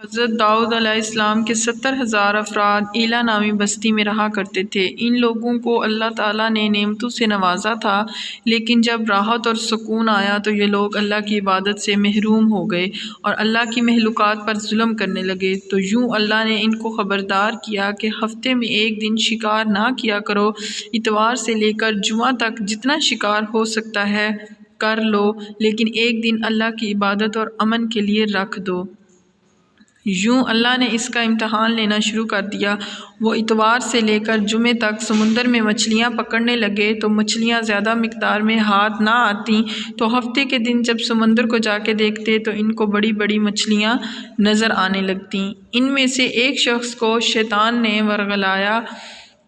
حضرت داؤد علیہ السلام کے 70,000 افراد ایلا نامی بستی میں رہا کرتے تھے۔ ان لوگوں کو اللہ تعالیٰ نے نعمتوں سے نوازا تھا، لیکن جب راحت اور سکون آیا تو یہ لوگ اللہ کی عبادت سے محروم ہو گئے اور اللہ کی مخلوقات پر ظلم کرنے لگے۔ تو یوں اللہ نے ان کو خبردار کیا کہ ہفتے میں ایک دن شکار نہ کیا کرو، اتوار سے لے کر جمعہ تک جتنا شکار ہو سکتا ہے کر لو، لیکن ایک دن اللہ کی عبادت اور امن کے لیے رکھ دو۔ یوں اللہ نے اس کا امتحان لینا شروع کر دیا۔ وہ اتوار سے لے کر جمعے تک سمندر میں مچھلیاں پکڑنے لگے تو مچھلیاں زیادہ مقدار میں ہاتھ نہ آتیں، تو ہفتے کے دن جب سمندر کو جا کے دیکھتے تو ان کو بڑی بڑی مچھلیاں نظر آنے لگتیں۔ ان میں سے ایک شخص کو شیطان نے ورغلایا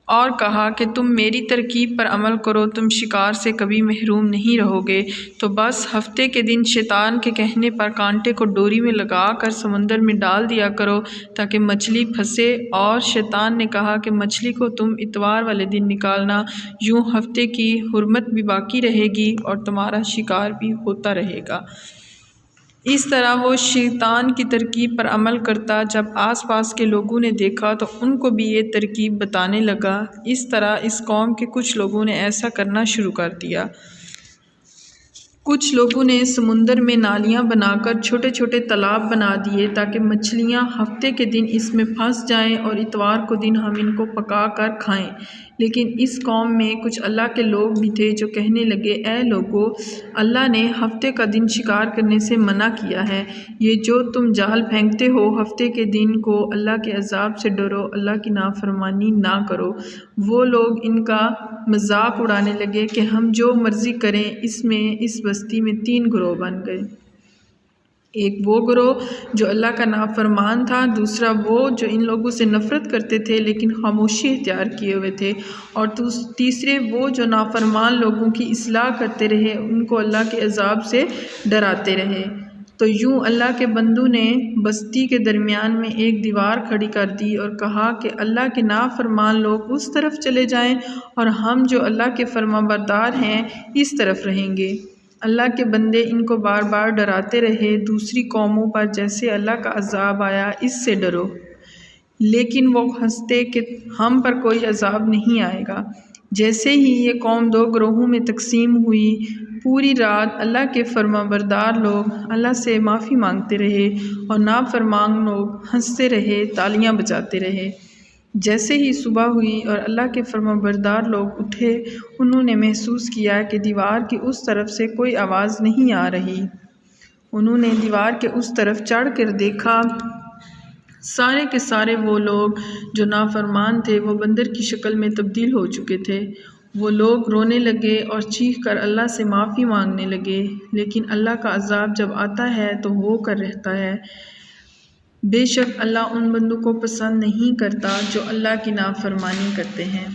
اور کہا کہ تم میری ترکیب پر عمل کرو، تم شکار سے کبھی محروم نہیں رہو گے۔ تو بس ہفتے کے دن شیطان کے کہنے پر کانٹے کو ڈوری میں لگا کر سمندر میں ڈال دیا کرو تاکہ مچھلی پھنسے، اور شیطان نے کہا کہ مچھلی کو تم اتوار والے دن نکالنا، یوں ہفتے کی حرمت بھی باقی رہے گی اور تمہارا شکار بھی ہوتا رہے گا۔ اس طرح وہ شیطان کی ترکیب پر عمل کرتا۔ جب آس پاس کے لوگوں نے دیکھا تو ان کو بھی یہ ترکیب بتانے لگا۔ اس طرح اس قوم کے کچھ لوگوں نے ایسا کرنا شروع کر دیا۔ کچھ لوگوں نے سمندر میں نالیاں بنا کر چھوٹے چھوٹے تالاب بنا دیے تاکہ مچھلیاں ہفتے کے دن اس میں پھنس جائیں اور اتوار کو دن ہم ان کو پکا کر کھائیں۔ لیکن اس قوم میں کچھ اللہ کے لوگ بھی تھے جو کہنے لگے، اے لوگو، اللہ نے ہفتے کا دن شکار کرنے سے منع کیا ہے۔ یہ جو تم جال پھینکتے ہو، ہفتے کے دن کو اللہ کے عذاب سے ڈرو، اللہ کی نافرمانی نہ کرو۔ وہ لوگ ان کا مذاق اڑانے لگے کہ ہم جو مرضی کریں۔ اس بستی میں 3 گروہ بن گئے۔ ایک وہ گروہ جو اللہ کا نافرمان تھا، دوسرا وہ جو ان لوگوں سے نفرت کرتے تھے لیکن خاموشی اختیار کیے ہوئے تھے، اور تیسرے وہ جو نافرمان لوگوں کی اصلاح کرتے رہے، ان کو اللہ کے عذاب سے ڈراتے رہے۔ تو یوں اللہ کے بندوں نے بستی کے درمیان میں ایک دیوار کھڑی کر دی اور کہا کہ اللہ کے نافرمان لوگ اس طرف چلے جائیں اور ہم جو اللہ کے فرمانبردار ہیں اس طرف رہیں گے۔ اللہ کے بندے ان کو بار بار ڈراتے رہے، دوسری قوموں پر جیسے اللہ کا عذاب آیا اس سے ڈرو، لیکن وہ ہنستے کہ ہم پر کوئی عذاب نہیں آئے گا۔ جیسے ہی یہ قوم 2 گروہوں میں تقسیم ہوئی، پوری رات اللہ کے فرمانبردار لوگ اللہ سے معافی مانگتے رہے اور نافرمان لوگ ہنستے رہے، تالیاں بجاتے رہے۔ جیسے ہی صبح ہوئی اور اللہ کے فرمانبردار لوگ اٹھے، انہوں نے محسوس کیا کہ دیوار کی اس طرف سے کوئی آواز نہیں آ رہی۔ انہوں نے دیوار کے اس طرف چڑھ کر دیکھا، سارے کے سارے وہ لوگ جو نافرمان تھے وہ بندر کی شکل میں تبدیل ہو چکے تھے۔ وہ لوگ رونے لگے اور چیخ کر اللہ سے معافی مانگنے لگے، لیکن اللہ کا عذاب جب آتا ہے تو ہو کر رہتا ہے۔ بے شک اللہ ان بندوں کو پسند نہیں کرتا جو اللہ کی نافرمانی کرتے ہیں۔